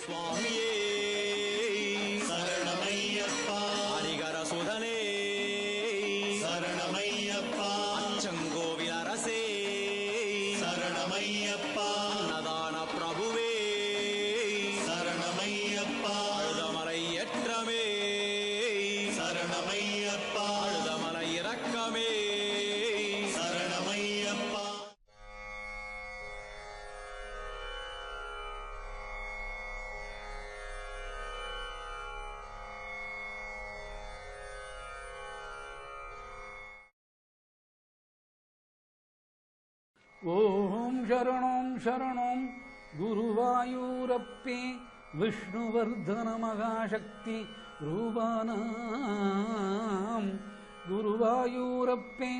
சுவாமியே சரணமையப்பா. ஹரிகர சுதனே சரணமையப்பா. அச்சங்கோவில் அரசே சரணமையப்பா. அன்னதான பிரபுவே சரணமையப்பா. அழுதமலை ஏற்றமே சரணமையப்பா. அழுதமலை இரக்கமே சரணமையப்பா. ஓம் சரணம் சரணம் குருவாயூரப்பே விஷ்ணுவர்தன மகாசக்தி ரூபானாம் குருவாயூரப்பே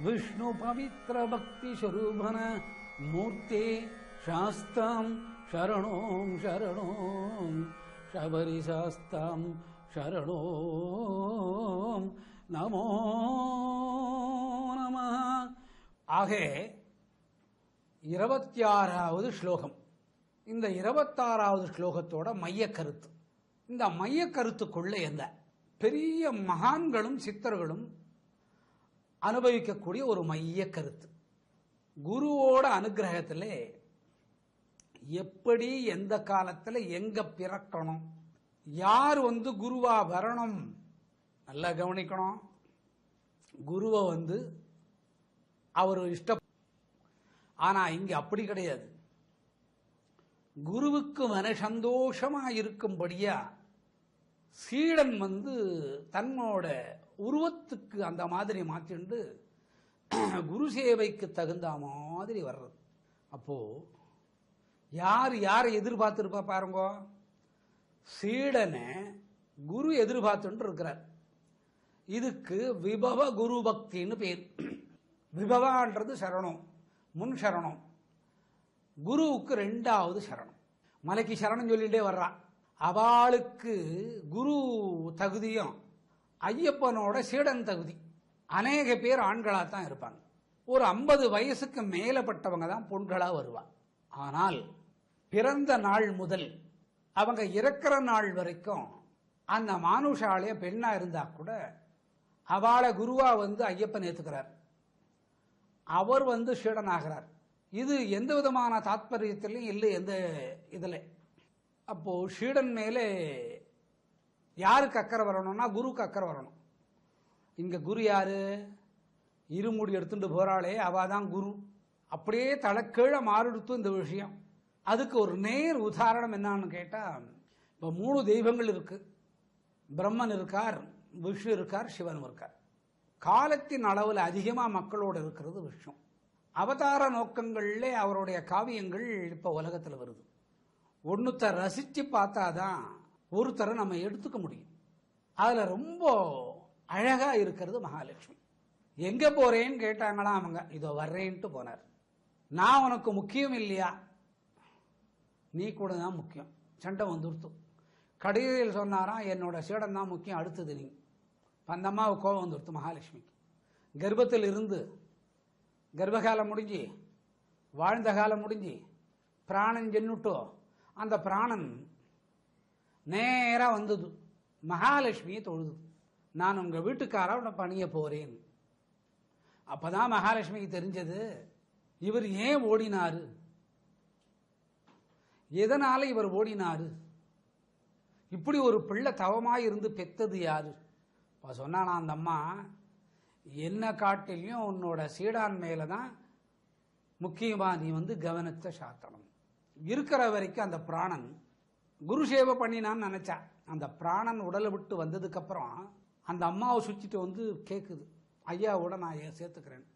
விஷ்ணு பவித்ர பக்தி ஸ்வரூபன மூர்த்தே சாஸ்தாம் சரணோம் சரணோம் சபரி சாஸ்தாம் சரணோம் நமோ நம. ஆக 26வது ஸ்லோகம். இந்த 26வது ஸ்லோகத்தோட மைய கருத்து. இந்த மைய கருத்துக்குள்ள என்ன பெரிய மகான்களும் சித்தர்களும் அனுபவிக்கக்கூடிய ஒரு மைய கருத்து. குருவோட அனுகிரகத்தில் எப்படி எந்த காலத்தில் எங்க பிறக்கணும், யார் குருவா வரணும், நல்லா கவனிக்கணும். குருவை அவர் இஷ்ட. ஆனா இங்க அப்படி கிடையாது. குருவுக்கு மன சந்தோஷமா இருக்கும்படியா சீடன் தன்னோட உருவத்துக்கு அந்த மாதிரி மாற்றிண்டு குரு சேவைக்கு தகுந்த மாதிரி வர்றது. அப்போ யார் யார் எதிர்பார்த்திருப்பா பாருங்க. சீடனை குரு எதிர்பார்த்துட்டு இருக்கிறார். இதுக்கு விபவ குரு பக்தின்னு பேர். விபவான்றது சரணம், முன் சரணம். குருவுக்கு 2வது சரணம். மலைக்கு சரணம் சொல்லிட்டே வர்றா. அவளுக்கு குரு தகுதியும் ஐயப்பனோட சீடன் தகுதி. அநேக பேர் ஆண்களாத்தான் இருப்பாங்க. ஒரு 50 வயசுக்கு மேலப்பட்டவங்க தான் பொண்களா வருவா. ஆனால் பிறந்த நாள் முதல் அவங்க இறக்கிற நாள் வரைக்கும் அந்த மானுஷாலய பெண்ணா இருந்தா கூட அவளை குருவா ஐயப்பன் ஏத்துக்கிறார். அவர் சீடனாகிறார். இது எந்த விதமான தாத்பரியத்திலையும் இல்லை. எந்த இதுல அப்போ சீடன் மேலே யாருக்கு அக்கறை வரணும்னா குருக்கு அக்கறை வரணும். இங்க குரு யாரு? இருமுடி எடுத்துட்டு போறாளே அவாதான் குரு. அப்படியே தலைக்கீழ மாறுடுத்து இந்த விஷயம். அதுக்கு ஒரு நேர் உதாரணம் என்னன்னு கேட்டா, இப்ப 3 தெய்வங்கள் இருக்கு. பிரம்மன் இருக்கார், விஷ்ணு இருக்கார், சிவன் இருக்கார். காலத்தின் அளவில் அதிகமா மக்களோடு இருக்கிறது விஷ்ணு. அவதார நோக்கங்கள்ல அவருடைய காவியங்கள் இப்ப உலகத்தில் வருது. ஒன்னுத்த ரசிச்சு பார்த்தாதான் ஒருத்தரை நம்ம எடுத்துக்க முடியும். அதுல ரொம்ப அழகா இருக்கிறது மகாலட்சுமி. எங்க போறேன்னு கேட்டாங்களா அவங்க. இதோ வர்றேன்ட்டு போனார். நான் உனக்கு முக்கியம் இல்லையா, நீ கூட தான் முக்கியம். சண்டை வந்துடுத்து. கடைசியில் சொன்னாராம், என்னோட சீடன் தான் முக்கியம், அடுத்தது நீ. அந்த அம்மாவுக்கு கோபம் வந்துடுத்து மகாலட்சுமிக்கு. கர்ப்பத்தில் இருந்து கர்ப்பகாலம் முடிஞ்சு வாழ்ந்த காலம் முடிஞ்சு பிராணன் ஜென்னுட்டோ அந்த பிராணன் நேரா வந்தது மகாலட்சுமியை தொழுது. நான் உங்க வீட்டுக்காரோட பணிய போறேன். அப்பதான் மகாலட்சுமிக்கு தெரிஞ்சது இவர் ஏன் ஓடினாரு, எதனால இவர் ஓடினாரு, இப்படி ஒரு பிள்ளை தவமாய் இருந்து பெத்தது யாரு. சொன்னானா அந்த அம்மா, என்ன காட்டிலையும் உன்னோட சீடான் மேலதான் முக்கியமா நீ கவனத்தை சாத்தணும். இருக்கிற வரைக்கும் அந்த பிராணன் குரு சேவை பண்ணினான்னு நினைச்சா. அந்த பிராணன் உடலை விட்டு வந்ததுக்கு அப்புறம் அந்த அம்மாவை சுற்றிட்டு கேக்குது, ஐயாவோட நான் சேர்த்துக்கிறேன்.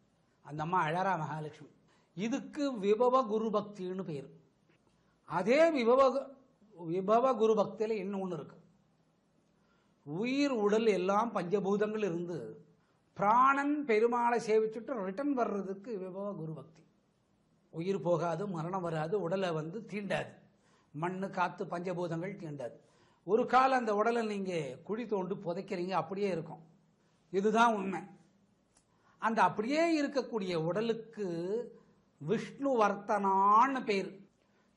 அந்த அம்மா அழறா மகாலட்சுமி. இதுக்கு விபவ குரு பக்தின்னு பேரு. அதே விபவ குரு பக்தியில இன்னொன்னு இருக்கு. உயிர் உடல் எல்லாம் பஞ்சபூதங்கள் இருந்து பிராணன் பெருமாளை சேவிச்சுட்டு ரிட்டர்ன் வர்றதுக்கு விபவ குரு பக்தி. உயிர் போகாது, மரணம் வராது, உடலை தீண்டாது. மண்ணு காத்து பஞ்சபூதங்கள் தீண்டாது. ஒரு காலம் அந்த உடலை நீங்க குழி தோண்டு புதைக்கிறீங்க, அப்படியே இருக்கும். இதுதான் உண்மை. அந்த அப்படியே இருக்கக்கூடிய உடலுக்கு விஷ்ணு வர்த்தனான்னு பேர்.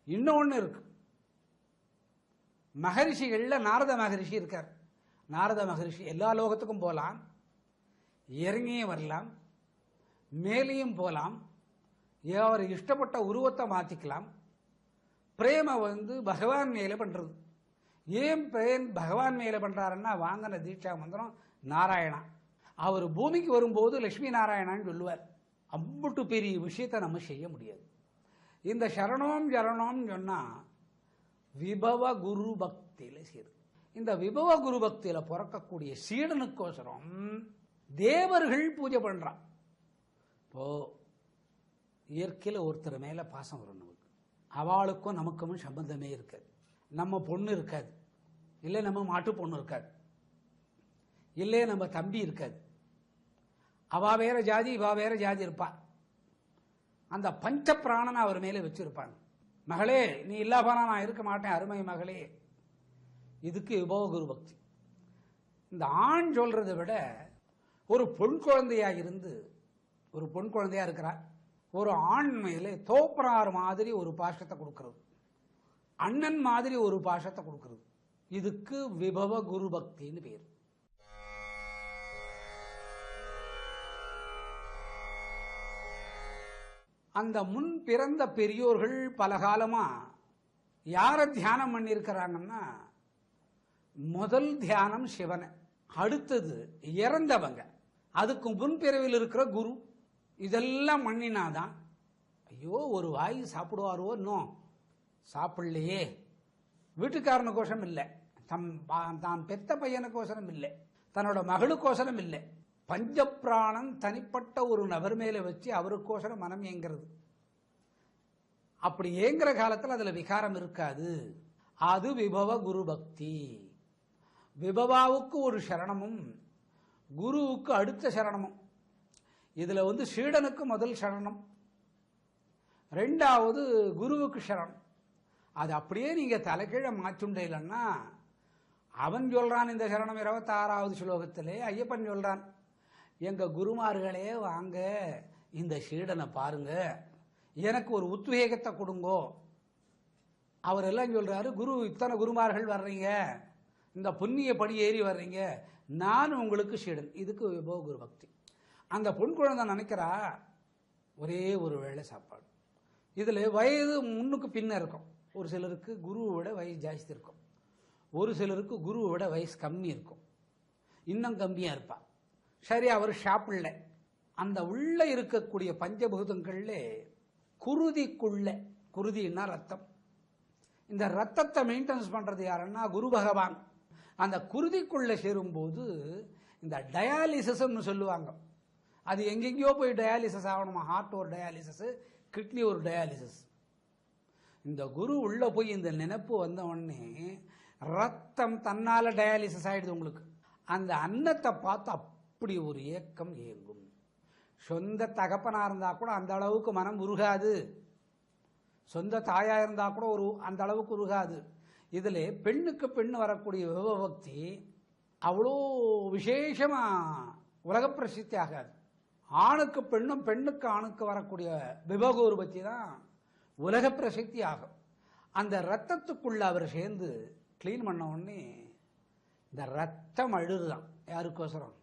இன்னொன்னு இருக்கு, மகரிஷிகள்ல நாரத மகரிஷி இருக்கார். நாரத மகரிஷி எல்லா லோகத்துக்கும் போகலாம், இறங்கியும் வரலாம், மேலேயும் போகலாம், அவர் இஷ்டப்பட்ட உருவத்தை மாற்றிக்கலாம். பிரேம பகவான் மேலே பண்ணுறது. ஏன் பிரேம் பகவான் மேலே பண்ணுறாருன்னா, வாங்கின தீட்சா மந்திரம் நாராயணா. அவர் பூமிக்கு வரும்போது லட்சுமி நாராயணான்னு சொல்லுவார். அம்புட்டு பெரிய விஷயத்தை நம்ம செய்ய முடியாது. இந்த சரணம் சரணம் சொன்னால் விபவ குரு பக்தியில் சேரு. இந்த விபவ குரு பக்தியில் பிறக்கக்கூடிய சீடனுக்கோசரம் தேவர்கள் பூஜை பண்ணுறான். இப்போ இயற்கையில் ஒருத்தர் மேலே பாசம் வரும் நமக்கு. அவளுக்கும் நமக்கும் சம்பந்தமே இருக்காது. நம்ம பொண்ணு இருக்காது, இல்லை நம்ம மாட்டு பொண்ணு இருக்காது, இல்லை நம்ம தம்பி இருக்காது. அவ வேற ஜாதி, இவா வேற ஜாதி இருப்பா. அந்த பஞ்ச பிராணனை அவர் மேலே வச்சிருப்பாங்க. மகளே நீ இல்லாபானா நான் இருக்க மாட்டேன், அருமை மகளே. இதுக்கு விபவ குரு பக்தி. இந்த ஆண் சொல்றதை விட ஒரு பொன் குழந்தையா இருந்து, ஒரு பொன் குழந்தையா இருக்கிறார், ஒரு ஆண் மேலே தோப்பனார் மாதிரி ஒரு பாசத்தை கொடுக்கிறது, அண்ணன் மாதிரி ஒரு பாசத்தை கொடுக்கிறது. இதுக்கு விபவ குரு பக்தின்னு பேர். அந்த முன் பிறந்த பெரியோர்கள் பல காலமா யாரை தியானம் பண்ணியிருக்கிறாங்கன்னா, முதல் தியானம் சிவனை, அடுத்தது இறந்தவங்க, அதுக்கு முன்பிறவில் இருக்கிற குரு. இதெல்லாம் பண்ணினாதான், ஐயோ ஒரு வாய் சாப்பிடுவாரோ, இன்னும் சாப்பிடலையே, வீட்டுக்காரனுக்கோசரம் இல்லை, தான் பெத்த பையனுக்கோசரம் இல்லை, தன்னோட மகளுக்கோசரம் இல்லை, பஞ்சப்பிராணம் தனிப்பட்ட ஒரு நபர் மேலே வச்சு அவருக்கோசரம் மனம் ஏங்கிறது. அப்படி ஏங்குற காலத்தில் அதுல விகாரம் இருக்காது. அது விபவ குரு பக்தி. விபவாவுக்கு ஒரு சரணமும் குருவுக்கு அடுத்த சரணமும். இதுல சீடனுக்கு முதல் சரணம், ரெண்டாவது குருவுக்கு சரணம். அது அப்படியே நீங்க தலைகீழ மாற்றுண்டேலன்னா, அவன் சொல்றான் இந்த சரணம் 26வது ஸ்லோகத்திலே, ஐயப்பன் சொல்றான், எங்க குருமார்களே வாங்க, இந்த சீடனை பாருங்க, எனக்கு ஒரு உத்வேகத்தை கொடுங்கோ. அவர் எல்லாம் சொல்றாரு, குரு இத்தனை குருமார்கள் வர்றீங்க, இந்த புண்ணிய படி ஏறி வர்றீங்க, நான் உங்களுக்கு சீடன். இதுக்கு விபவ குரு பக்தி. அந்த பொன் குழந்தை நினைக்கிறா, ஒரே ஒரு வேளை சாப்பாடு. இதுல வயது முன்னுக்கு பின்ன இருக்கும். ஒரு சிலருக்கு குருவை விட வயசு ஜாஸ்தி இருக்கும், ஒரு சிலருக்கு குருவை விட வயசு கம்மி இருக்கும், இன்னும் கம்மியா இருப்பா. சரி, அவர் சாப்பிடல. அந்த உள்ள இருக்கக்கூடிய பஞ்சபூதங்கள்ல குருதிக்குள்ள, குருதின்னா ரத்தம், இந்த ரத்தத்தை மெயின்டெனன்ஸ் பண்றது யாருன்னா குரு பகவான். அந்த குருதிக்குள்ள சேரும்போது இந்த டயாலிசிஸ்ன்னு சொல்லுவாங்க. அது எங்கெங்கயோ போய் டயாலிசிஸ் ஆகணுமா. ஹார்ட் ஒரு டயாலிசிஸ், கிட்னி ஒரு டயாலிசிஸ். இந்த குரு உள்ள போய் இந்த நினைப்பு வந்த உடனே ரத்தம் தன்னால டயாலிசிஸ் ஆயிடுது உங்களுக்கு. அந்த அன்னத்தை பார்த்து அப்படி ஒரு ஏக்கம் ஏங்கும். சொந்த தகப்பனா இருந்தா கூட அந்த அளவுக்கு மனம் உருகாது, சொந்த தாயா இருந்தா கூட அந்த அளவுக்கு உருகாது. இதுல பெண்ணுக்கு பெண்ணு வரக்கூடிய விபவ பக்தி அவ்வளோ விசேஷமா உலக பிரசித்தி ஆகாது. ஆணுக்கு பெண்ணும் பெண்ணுக்கு ஆணுக்கு வரக்கூடிய விபவகுரு பக்தி தான் உலக பிரசித்தி ஆகும். அந்த ரத்தத்துக்குள்ள அவர் சேர்ந்து கிளீன் பண்ண உடனே இந்த ரத்தம் அழுதுதான். யாருக்கோசரம்?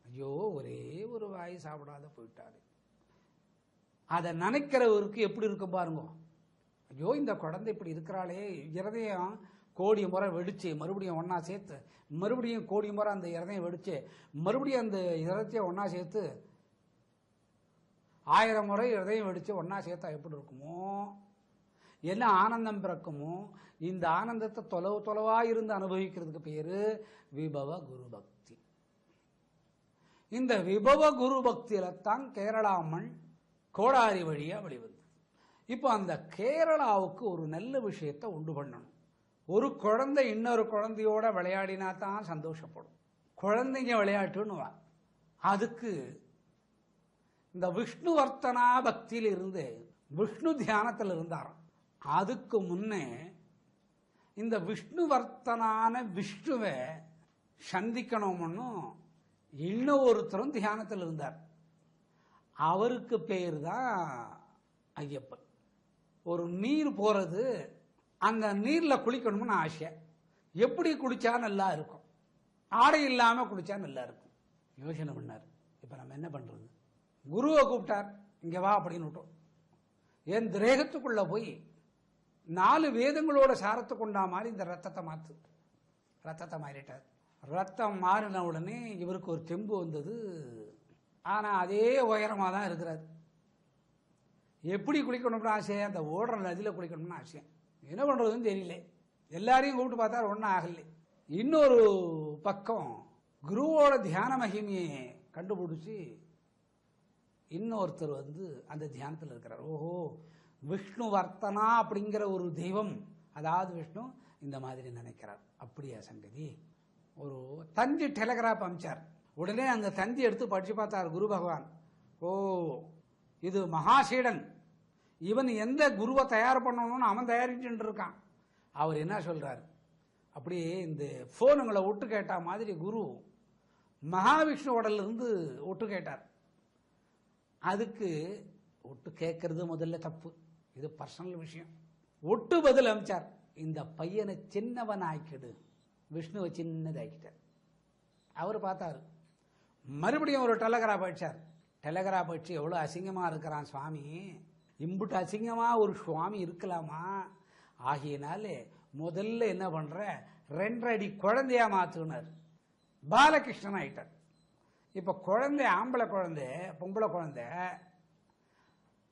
ஐயோ ஒரே ஒரு வாய் சாப்பிடாத போயிட்டாரு. அதை நினைக்கிறவருக்கு எப்படி இருக்கும் பாருங்க. ஐயோ இந்த குழந்தை இப்படி இருக்கிறாளே, இருதயம் கோடி முறை வெடிச்சு மறுபடியும் ஒன்னா சேர்த்து, மறுபடியும் கோடி முறை அந்த இருதயம் வெடிச்சு மறுபடியும் அந்த இருதயத்தை ஒன்னா சேர்த்து 1000 முறை இருதயம் வெடிச்சு ஒன்னா சேர்த்தா எப்படி இருக்குமோ, என்ன ஆனந்தம் பிறக்குமோ, இந்த ஆனந்தத்தை தொலைவா இருந்து அனுபவிக்கிறதுக்கு பேரு விபவ குரு பக்தி. இந்த விபவ குரு பக்தியில தான் கேரளா மண் கோடாரி வழியா வெளிவந்தது. இப்போ அந்த கேரளாவுக்கு ஒரு நல்ல விஷயத்தை உண்டு பண்ணணும். ஒரு குழந்தை இன்னொரு குழந்தையோட விளையாடினா தான் சந்தோஷப்படும். குழந்தைங்க விளையாட்டுன்னு அதுக்கு இந்த விஷ்ணு வர்த்தனா பக்தியில் இருந்து விஷ்ணு தியானத்தில் இருந்தாராம். அதுக்கு முன்னே இந்த விஷ்ணு வர்த்தனான விஷ்ணுவை சந்திக்கணும்னு இன்னும் ஒருத்தரும் தியானத்தில் இருந்தார். அவருக்கு பேர் தான் ஐயப்பன். ஒரு நீர் போறது, அந்த நீர்ல குளிக்கணும்னு ஆசை. எப்படி குளிச்சா நல்லா இருக்கும், ஆடை இல்லாம குளிச்சா நல்லா இருக்கும். யோசனை பண்ணார். இப்ப நம்ம என்ன பண்றது? குருவை கூப்பிட்டார், இங்க வா அப்படின்னு விட்டோம். என் திரேகத்துக்குள்ள போய் 4 வேதங்களோட சாரத்தை கொண்டா மாதிரி இந்த ரத்தத்தை மாத்து. ரத்தத்தை மாறிட்டார். ரத்தம் மாறின உடனே இவருக்கு ஒரு தெம்பு வந்தது. ஆனா அதே உயரமா தான் இருக்கிறார். எப்படி குளிக்கணும்னு ஆசை, அந்த ஓடுற நதியில குளிக்கணும்னு ஆசை. என்ன பண்றதுன்னு தெரியல. எல்லாரையும் கூப்பிட்டு பார்த்தா ஒன்றும் ஆகலை. இன்னொரு பக்கம் குருவோட தியான மகிமையை கண்டுபிடிச்சி இன்னொருத்தர் அந்த தியானத்தில் இருக்கிறார். ஓஹோ, விஷ்ணு வர்த்தனா அப்படிங்கிற ஒரு தெய்வம், அதாவது விஷ்ணு இந்த மாதிரி நினைக்கிறார். அப்படியா சங்கதி? ஒரு தந்தி டெலிகிராஃப் அமிச்சார். உடனே அந்த தந்தி எடுத்து படிச்சு பார்த்தார் குரு பகவான். ஓ, இது மகாசீடன், இவன் எந்த குருவை தயார் பண்ணணும்னு அவன் தயாரிச்சுட்டு இருக்கான். அவர் என்ன சொல்றார், அப்படியே இந்த போனுங்களை ஒட்டு கேட்டா மாதிரி குரு மகாவிஷ்ணு உடல்ல இருந்து ஒட்டு கேட்டார். அதுக்கு ஒட்டு கேட்கறது முதல்ல தப்பு, இது பர்சனல் விஷயம். ஒட்டு பதில் அமைச்சார், இந்த பையனை சின்னவன் ஆக்கிடு, விஷ்ணுவை சின்னதாக்கிட்டார். அவர் பார்த்தாரு. மறுபடியும் ஒரு டெலகிராஃப் அடிச்சார். டெலகிராஃப் அடிச்சு, எவ்வளோ அசிங்கமா இருக்கிறான் சுவாமி, இம்புட்டு அசிங்கமா ஒரு சுவாமி இருக்கலாமா? ஆகியனாலே முதல்ல என்ன பண்ற, 2 அடி குழந்தையா மாத்துனார். பாலகிருஷ்ணன் ஆயிட்டார். இப்ப குழந்தை, ஆம்பளை குழந்தை பொம்பளை குழந்தை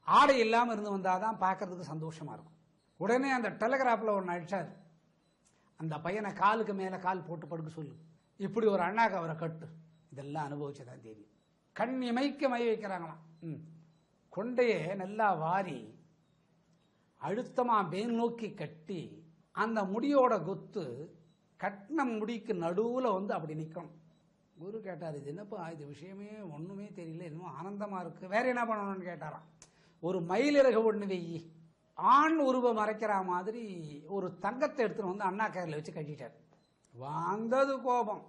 ஆடை இல்லாம இருந்து வந்தாதான் பார்க்கறதுக்கு சந்தோஷமா இருக்கும். உடனே அந்த டெலிகிராஃப்ல ஒன்று அடிச்சார், அந்த பையனை காலுக்கு மேல கால் போட்டு படுக்க சொல்லு, இப்படி ஒரு அண்ணாக்கு அவரை கட்டு. இதெல்லாம் அனுபவிச்சதான் தெரியும். கண் இமைக்க மை வைக்கிறாங்களாம். கொண்டையை நல்லா வாரி அழுத்தமா மேல் நோக்கி கட்டி, அந்த முடியோட கொத்து கட்டின முடிக்கு நடுவுல அப்படி நிக்கணும். குரு கேட்டார், இது என்னப்பா இது விஷயமே ஒண்ணுமே தெரியல, இன்னும் ஆனந்தமா இருக்கு, வேற என்ன பண்ணணும்னு கேட்டாராம். ஒரு மயிலிறகு ஒண்ணு வெயி, ஆண் உருவம் மறைக்கிற மாதிரி ஒரு தங்கத்தை எடுத்துன்னு அண்ணா கையில வச்சு கட்டிட்டார். வந்தது கோபம்,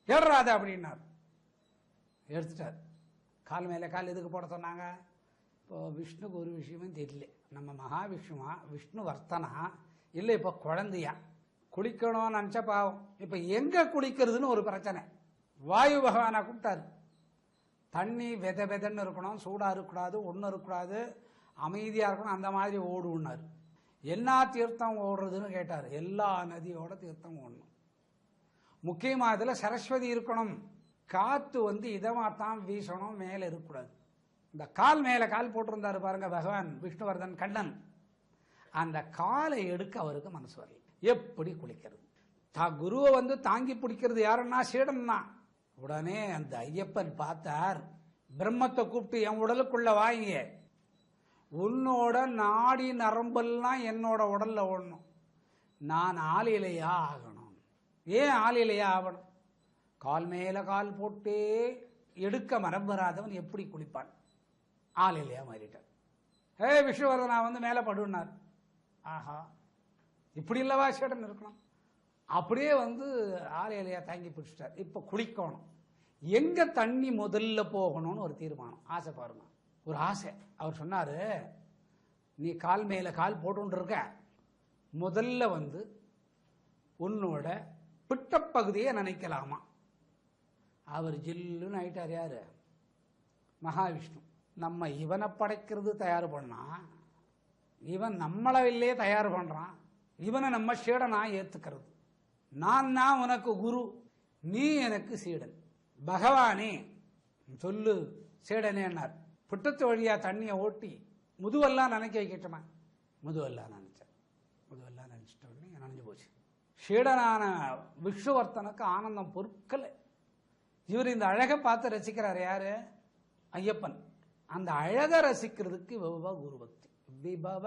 ஏறாத அப்படின்னார். எடுத்துட்டார். கால் மேல கால் எதுக்கு போட சொன்னாங்க? இப்போ விஷ்ணுக்கு ஒரு விஷயமும் தெரியல, நம்ம மகாவிஷ்ணுவா, விஷ்ணு வர்த்தனா இல்லை இப்போ குழந்தையா, குளிக்கணும்னு நினச்சா பாவம். இப்போ எங்க குளிக்கிறதுன்னு ஒரு பிரச்சனை. வாயு பகவானை கூப்பிட்டாரு. தண்ணி வெத வெதன்னு இருக்கணும், சூடா இருக்கக்கூடாது, ஒன்றும் இருக்கக்கூடாது, அமைதியா இருக்கணும், அந்த மாதிரி ஓடுனார். என்ன தீர்த்தம் ஓடுறதுன்னு கேட்டார். எல்லா நதியோட தீர்த்தம் ஓடணும். முக்கியமாக இதில் சரஸ்வதி இருக்கணும். காத்து இதமாத்தான் வீசணும், மேலே இருக்கக்கூடாது. இந்த கால் மேல கால் போட்டிருந்தாரு பாருங்க பகவான் விஷ்ணுவர்தன் கண்ணன், அந்த காலை எடுக்க அவருக்கு மனசு வரல. எப்படி குளிக்கிறது? குருவை தாங்கி பிடிக்கிறது யாருன்னா சீடன்னா. உடனே அந்த ஐயப்பன் பார்த்தார். பிரம்மத்தை கூப்பிட்டு, என் உடலுக்குள்ள வாங்க, உன்னோட நாடி நரம்பெல்லாம் என்னோட உடல்ல ஓடணும், நான் ஆளிலையா ஆகணும். ஏன் ஆளிலையா ஆகணும்? கால் மேல கால் போட்டே எடுக்க மரம் வராதவன் எப்படி குளிப்பான்? ஆளிலையா மாறிட்டார். விஷ்ணுவர்தனா மேல படுனார். ஆஹா, இப்படி இல்லவா சேடன் இருக்கணும்? அப்படியே ஆலையிலையா தாங்கி பிடிச்சிட்டார். இப்ப குளிக்கணும். எங்க தண்ணி முதல்ல போகணும்னு ஒரு தீர்மானம், ஆசை பாருங்க, ஒரு ஆசை. அவர் சொன்னாரு, நீ கால் மேல கால் போட்டு இருக்க, முதல்ல உன்னோட பிட்டப்பகுதியை நினைக்கலாமா. அவர் ஜில்லுன்னு ஆயிட்டார். யாரு? மகாவிஷ்ணு. நம்ம இவனை படைக்கிறது தயார் பண்ணா, இவன் நம்மளவில்லையே தயார் பண்றான். இவனை நம்ம சீடனா ஏத்துக்கிறது. நான் தான் உனக்கு குரு, நீ எனக்கு சீடன். பகவானே சொல்லு சீடனேன்னார். பிட்டத்து வழியா தண்ணியை ஓட்டி முதுவெல்லாம் நினைக்க வைக்கட்டுமா? முதுவெல்லாம் நினைச்சார். முதுவெல்லாம் நினைச்சிட்ட உடனே நனைஞ்சு போச்சு. சீடனான விஷ்ணுவர்த்தனுக்கு ஆனந்தம் பொறுக்கல. இவர் இந்த அழகை பார்த்து ரசிக்கிறார். யாரு? ஐயப்பன். அந்த அழகை ரசிக்கிறதுக்கு விபவ குரு பக்தி. விபவ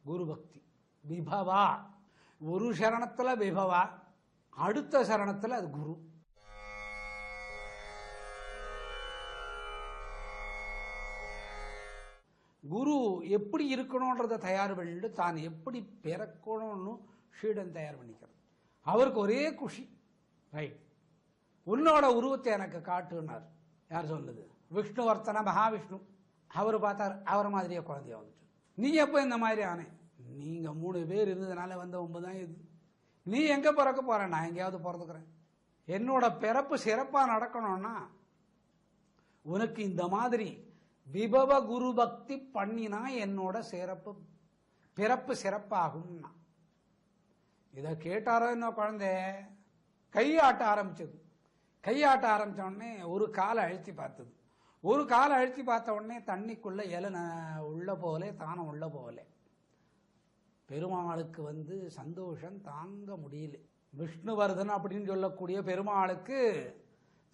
குரு பக்தி. விபவா ஒரு சரணத்துல விபவா, அடுத்த சரணத்துல அது குரு. குரு எப்படி இருக்கணும்ன்றத தயார் பண்ணிட்டு தான் எப்படி பிறக்கணும்னு ஷீடன் தயார் பண்ணிக்கிறது. அவருக்கு ஒரே குஷி. ரைட், உன்னோட உருவத்தை எனக்கு காட்டுனார். யார் சொன்னது? விஷ்ணுவர்த்தன மகாவிஷ்ணு. அவர் பார்த்தார், அவர் மாதிரியே குழந்தைய வந்துட்டு. நீ எப்போ இந்த மாதிரி ஆனே? நீங்க 3 பேர் இருந்ததுனால வந்த 9 தான் இது. நீ எங்க பிறக்க போற, நான் எங்கேயாவது பிறந்துக்கிறேன். என்னோட பிறப்பு சிறப்பா நடக்கணும்னா உனக்கு இந்த மாதிரி விபவ குரு பக்தி பண்ணினா என்னோட பிறப்பு சிறப்பாகும்னா. இதை கேட்டாரோ இன்னும் குழந்தை கையாட்ட ஆரம்பிச்சது. கையாட்ட ஆரம்பிச்ச உடனே ஒரு காலை அழுத்தி பார்த்தது. ஒரு காலை அழுத்தி பார்த்த உடனே தண்ணிக்குள்ள இலை உள்ள போகல, தானம் உள்ள போகல. பெருமாளுக்கு சந்தோஷம் தாங்க முடியல. விஷ்ணுவர்தன் அப்படின்னு சொல்லக்கூடிய பெருமாளுக்கு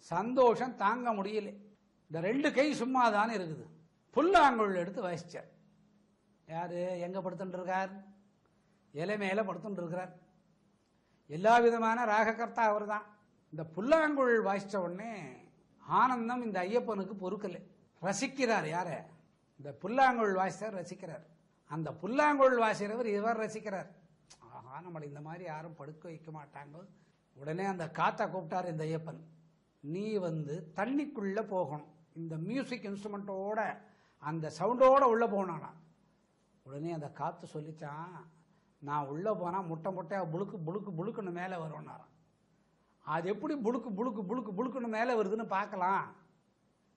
சந்தோஷம் தாங்க முடியல. இந்த 2 கை சும்மா தானே இருக்குது. புல்லாங்குழல் எடுத்து வாசிச்சார். யாரு எங்க படுத்துட்டு இருக்கார்? இலை மேல படுத்துட்டு இருக்கிறார். எல்லா விதமான ராககர்த்தா அவர் தான். இந்த புல்லாங்குழல் வாசிச்ச உடனே ஆனந்தம் இந்த ஐயப்பனுக்கு பொறுக்கல. ரசிக்கிறார். யார? இந்த புல்லாங்குழல் வாசித்தார், ரசிக்கிறார். அந்த புல்லாங்குழல் வாசிக்கிறவர் இவர் ரசிக்கிறார். ஆஹா, நம்மளை இந்த மாதிரி யாரும் படுக்க வைக்க மாட்டாங்க. உடனே அந்த காத்தா கூப்பிட்டார் இந்த ஐயப்பன். நீ தண்ணிக்குள்ள போகணும், இந்த மியூசிக் இன்ஸ்ட்ருமெண்ட்டோட அந்த சவுண்டோட உள்ள போனானா. உடனே அந்த காத்து சொல்லிச்சான், நான் உள்ள போனா முட்டை முட்டையா புழுக்கு புழுக்கு புழுக்குன்னு மேலே வரும்னாராம். அது எப்படி புழுக்கு புழுக்கு புழுக்கு புழுக்குன்னு மேலே வருதுன்னு பார்க்கலாம்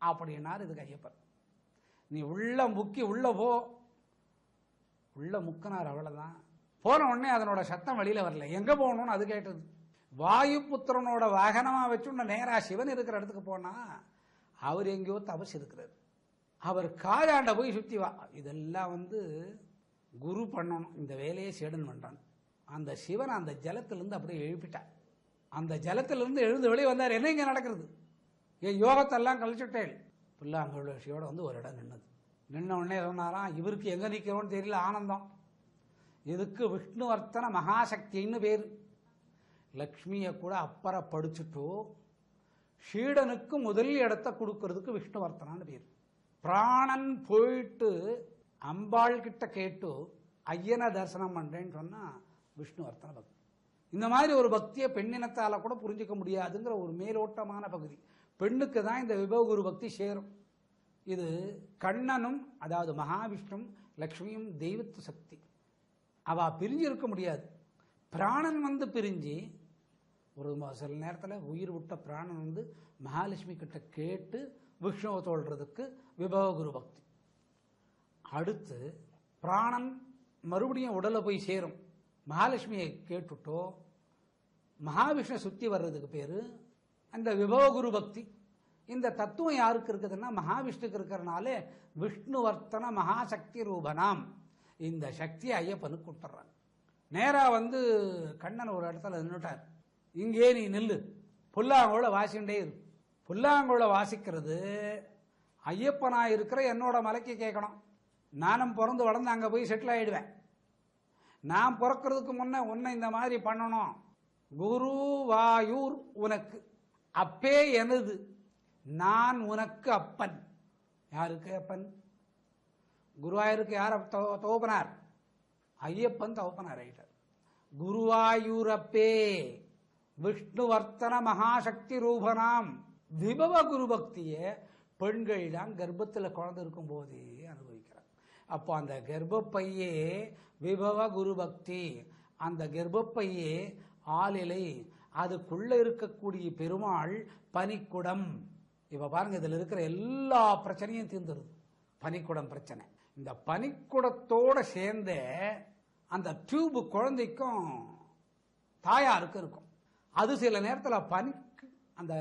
அப்படின்னாரு இதுக்கு ஐயப்பன். நீ உள்ள முக்கி உள்ள போ. உள்ள முக்கினார், அவ்வளவுதான். போன உடனே அதனோட சத்தம் வெளியில வரல. எங்க போகணும்னு அது கேட்டது. வாயு புத்திரனோட வாகனமா வச்சு நேரா சிவன் இருக்கிற இடத்துக்கு போனா அவர் எங்கேயோ தபஸ் இருக்கிறார். அவர் காதாண்ட போய் சுத்தி வா. இதெல்லாம் குரு பண்ணணும். இந்த வேலையை சேடன் பண்றான். அந்த சிவன் அந்த ஜலத்திலிருந்து அப்படியே எழுப்பிட்டார். அந்த ஜலத்திலிருந்து எழுந்து வெளியே வந்தார். என்ன இங்க நடக்கிறது? என் யோகத்தெல்லாம் கழிச்சுட்டேன். புல்லாங்குழலியோட ஒரு இடம் நின்னது. நின்ன உடனே சொன்னாராம், இவருக்கு எங்க நிற்கிறோன்னு தெரியல, ஆனந்தம். இதுக்கு விஷ்ணுவர்த்தன மகாசக்தின்னு பேரு. லக்ஷ்மியை கூட அப்புறப்படுச்சுட்டோ ஷீடனுக்கு முதல் இடத்தை கொடுக்கறதுக்கு விஷ்ணுவர்த்தனான்னு பேர். பிராணன் போயிட்டு அம்பாள் கிட்ட கேட்டு ஐயனை தரிசனம் பண்றேன்னு சொன்னா விஷ்ணுவர்த்தன பக்தி. இந்த மாதிரி ஒரு பக்தியை பெண்ணினத்தால கூட புரிஞ்சுக்க முடியாதுங்கிற ஒரு மேலோட்டமான பகுதி. பெண்ணுக்கு தான் இந்த விபவகுரு பக்தி சேரும். இது கண்ணனும், அதாவது மகாவிஷ்ணும் லக்ஷ்மியும் தெய்வத்து சக்தி. அவ பிரிஞ்சு இருக்க முடியாது. பிராணன் பிரிஞ்சு ஒரு சில நேரத்தில் உயிர் விட்ட பிராணன் மகாலட்சுமி கிட்ட கேட்டு விஷ்ணுவை தோல்றதுக்கு விபவகுரு பக்தி. அடுத்து பிராணன் மறுபடியும் உடலை போய் சேரும். மகாலட்சுமியை கேட்டுட்டோ மகாவிஷ்ணு சுத்தி வர்றதுக்கு பேரு அந்த விபவகுரு பக்தி. இந்த தத்துவம் யாருக்கு இருக்குதுன்னா மகாவிஷ்ணுக்கு இருக்கிறனால விஷ்ணுவர்த்தன மகாசக்தி ரூபனாம். இந்த சக்தியை ஐயப்பனுக்கு கொடுத்துட்றாங்க. நேரா கண்ணன் ஒரு இடத்துல நின்றுட்டார். இங்கே நீ நில்லு, புல்லாங்குழல வாசிண்டே இரு. புல்லாங்குழல வாசிக்கிறது ஐயப்பனா இருக்கிற என்னோட மலைக்கு கேட்கணும். நானும் பிறந்து வளர்ந்து அங்க போய் செட்டில் ஆயிடுவேன். நான் பிறக்கிறதுக்கு முன்ன உன்னை இந்த மாதிரி பண்ணணும். குரு வாயூர் உனக்கு அப்பே எனது, நான் உனக்கு அப்பன். யாருக்கு அப்பன்? குருவாயூருக்கு யார் தோப்பனார்? ஐயப்பன் தோப்பனார் ஆயிட்டார். குருவாயூரப்பே விஷ்ணுவர்த்தன மகாசக்தி ரூபனாம். விபவ குரு பக்தியை பெண்கள் தான் கர்ப்பத்தில் குழந்தை இருக்கும் போதே அனுபவிக்கிறார். அப்போ அந்த கர்ப்பப்பையே விபவ குரு பக்தி. அந்த கர்ப்பப்பையே ஆளிலை, அதுக்குள்ள இருக்கக்கூடிய பெருமாள் பனிக்குடம். இப்ப பாருங்க, இதுல இருக்கிற எல்லா பிரச்சனையும் தீர்ந்துருது. பனிக்குடம் பிரச்சனை. இந்த பனிக்குடத்தோட சேர்ந்த அந்த டியூப் குழந்தைக்கும் தாயாருக்கு இருக்கும். அது சில நேரத்தில் அந்த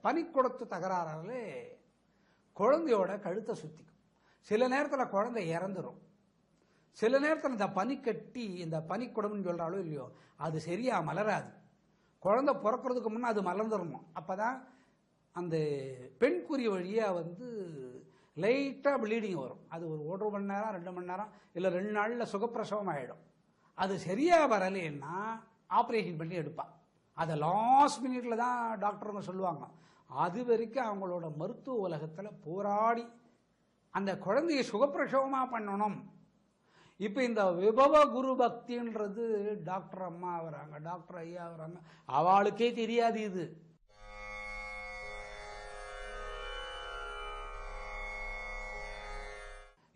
பனிக்குடத்து தகராறால குழந்தையோட கழுத்தை சுத்திக்கும். சில நேரத்தில் குழந்தை இறந்துடும். சில நேரத்தில் இந்த பனிக்கட்டி, இந்த பனிக்குடம்னு சொல்றாலோ இல்லையோ, அது சரியா மலராது. குழந்தை பிறக்கிறதுக்கு முன்னே அது மலர்ந்துடணும். அப்பதான் அந்த பெண்குறி வழியா லைட்டா ப்ளீடிங் வரும். அது ஒரு 1 மணி நேரம் 2 மணி நேரம் இல்லை 2 நாள்ல சுகப்பிரசவம் ஆயிடும். அது சரியா வரலைன்னா ஆப்ரேஷன் பண்ணி எடுப்பான். அதை லாஸ்ட் மினிட்ல தான் டாக்டருங்க சொல்லுவாங்க. அது வரைக்கும் அவங்களோட மருத்துவ உலகத்தில் போராடி அந்த குழந்தைய சுகப்பிரசவமா பண்ணணும். இப்ப இந்த விபவ குரு பக்தின்றது டாக்டர் அம்மா வராங்க, டாக்டர் ஐயா வராங்க, அவளுக்கே தெரியாது. இது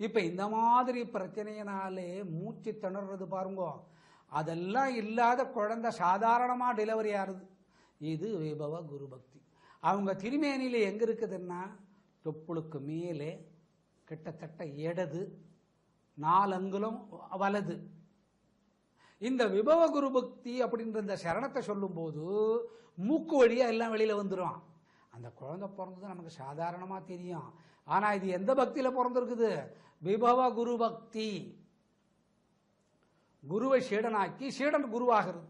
இப்ப இந்த மாதிரி பிரச்சனையினாலே மூச்சு திணறது பாருங்க. அதெல்லாம் இல்லாத குழந்தை சாதாரணமாக டெலிவரி ஆகுது. இது விபவ குரு பக்தி. அவங்க திருமேனியில் எங்கே இருக்குதுன்னா தொப்புளுக்கு மேலே கிட்டத்தட்ட இடது 4 அங்குலம் வலது. இந்த விபவ குரு பக்தி அப்படின்ற இந்த சரணத்தை சொல்லும்போது மூக்கு வழியாக எல்லாம் வெளியில் வந்துடும். அந்த குழந்தை பிறந்தது நமக்கு சாதாரணமாக தெரியும். ஆனால் இது எந்த பக்தியில் பிறந்திருக்குது? விபவ குரு பக்தி. குருவை சீடனாக்கி சீடன் குருவாகிறது.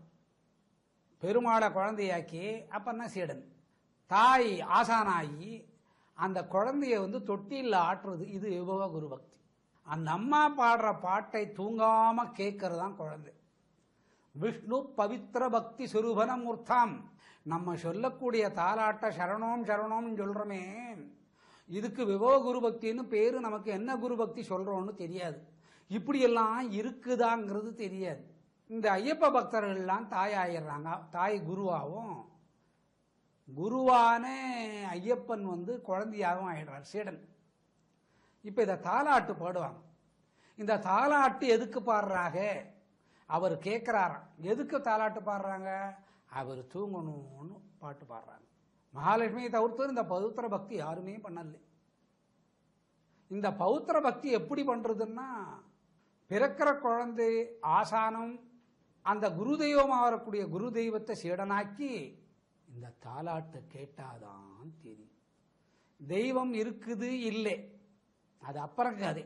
பெருமாளை குழந்தையாக்கி அப்பன்னா சீடன். தாய் ஆசானாகி அந்த குழந்தைய தொட்டியில் ஆட்டுறது. இது விபவ குரு பக்தி. அந்த அம்மா பாடுற பாட்டை தூங்காம கேட்கறது தான் குழந்தை. விஷ்ணு பவித்திர பக்தி சுரூபன மூர்த்தம். நம்ம சொல்லக்கூடிய தாலாட்ட சரணோம் சரணோம்னு சொல்றோமே, இதுக்கு விபவ குரு பக்தின்னு பேரு. நமக்கு என்ன குரு பக்தி சொல்றோம்னு தெரியாது. இப்படியெல்லாம் இருக்குதாங்கிறது தெரியாது. இந்த ஐயப்ப பக்தர்கள்லாம் தாய் ஆயிடுறாங்க. தாய் குருவாகவும் குருவான ஐயப்பன் குழந்தையாகவும் ஆயிடுறார் சீடன். இப்போ இதை தாலாட்டு பாடுவாங்க. இந்த தாலாட்டு எதுக்கு பாடுறாங்க? அவர் கேட்குறாராம். எதுக்கு தாலாட்டு பாடுறாங்க? அவர் தூங்கணும்னு பாட்டு பாடுறாங்க. மகாலட்சுமியை தவிர்த்து இந்த பௌத்திர பக்தி யாருமே பண்ணல. இந்த பௌத்திர பக்தி எப்படி பண்றதுன்னா, பிறக்கிற குழந்தை ஆசானம் அந்த குரு தெய்வமாக வரக்கூடிய குரு தெய்வத்தை சீடனாக்கி இந்த தாலாட்டை கேட்டாதான் தெரியும். தெய்வம் இருக்குது இல்லை, அது அப்புறம் கதை.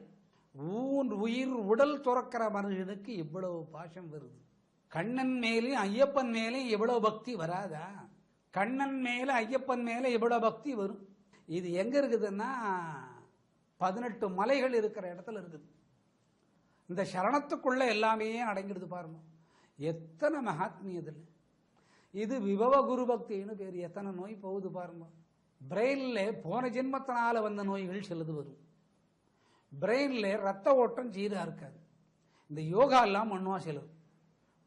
உயிர் உடல் துறக்கிற மனுஷனுக்கு இவ்வளவு பாசம் வருது. கண்ணன் மேலேயும் ஐயப்பன் மேலேயும் எவ்வளவு பக்தி வராதா? கண்ணன் மேல ஐயப்பன் மேல எவ்வளவு பக்தி வரும். இது எங்க இருக்குதுன்னா 18 மலைகள் இருக்கிற இடத்துல இருக்குது. இந்த சரணத்துக்குள்ள எல்லாமே அடங்கிடுது பாருங்க. எத்தனை மகாத்மியதில். இது விபவ குரு பக்தின்னு பேர். எத்தனை நோய் போகுது பாருங்க. பிரெயின்ல போன ஜென்மத்தினால வந்த நோய்கள் சிலது வரும். பிரெயின்ல ரத்த ஓட்டம் சீரா இருக்காது. இந்த யோகா எல்லாம் பண்ணுவான் சிலர்.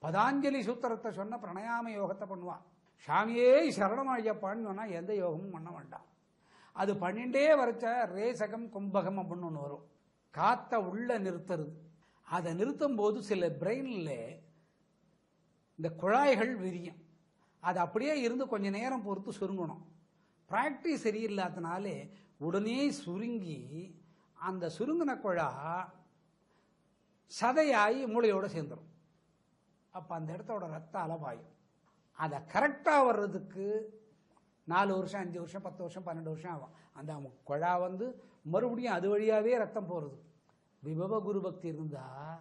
பதாஞ்சலி சூத்திரத்தை சொன்ன பிரணயாம யோகத்தை பண்ணுவான். சாமியே சரணம் ஐயப்பான்னு சொன்னா எந்த யோகமும் பண்ண வேண்டாம். அது பண்ணிட்டே வரைச்ச ரேசகம் கும்பகம் அப்படின்னு ஒன்று வரும். காத்த உள்ள நிறுத்துறது. அதை நிறுத்தும் போது சில பிரெயின்ல இந்த குழாய்கள் விரியும். அது அப்படியே இருந்து கொஞ்ச நேரம் பொறுத்து சுருங்கணும். பிராக்டிஸ் சரியில்லாதனாலே உடனே சுருங்கி அந்த சுருங்கின குழா சதையாகி மூளையோட சேர்ந்துடும். அப்போ அந்த இடத்தோட ரத்த அலபாயும். அதை கரெக்டாக வர்றதுக்கு 4 வருஷம் 5 வருஷம் 10 வருஷம் 12 வருஷம் ஆகும். அந்த குழா மறுபடியும் அது வழியாகவே ரத்தம் போகிறது. விபவ குரு பக்தி இருந்தால்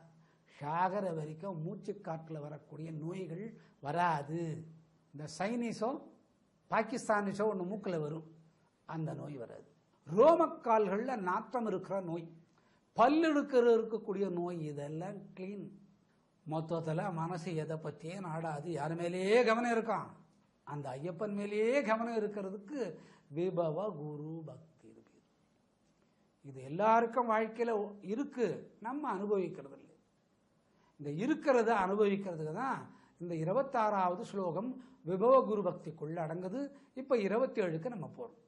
சாகர வரைக்கும் மூச்சு காற்றில் வரக்கூடிய நோய்கள் வராது. இந்த சைனீஸோ பாகிஸ்தானிஸோ ஒன்று மூக்கில் வரும், அந்த நோய் வராது. ரோமக்கால்களில் நாற்றம் இருக்கிற நோய், பல்லு இருக்கக்கூடிய நோய், இதெல்லாம் கிளீன். மொத்தத்தில் மனசு எதை பற்றியே நாடாது. யார் மேலேயே கவனம் இருக்கான்? அந்த ஐயப்பன் மேலேயே கவனம் இருக்கிறதுக்கு விபவ குரு பக்தி இருக்கு. இது எல்லாருக்கும் வாழ்க்கையில் இருக்கு, நம்ம அனுபவிக்கிறது இல்லை. இந்த இருக்கிறத அனுபவிக்கிறதுக்கு தான் இந்த 26வது ஸ்லோகம் விபவ குரு பக்திக்குள்ள அடங்குது. இப்போ 27க்கு நம்ம போறோம்.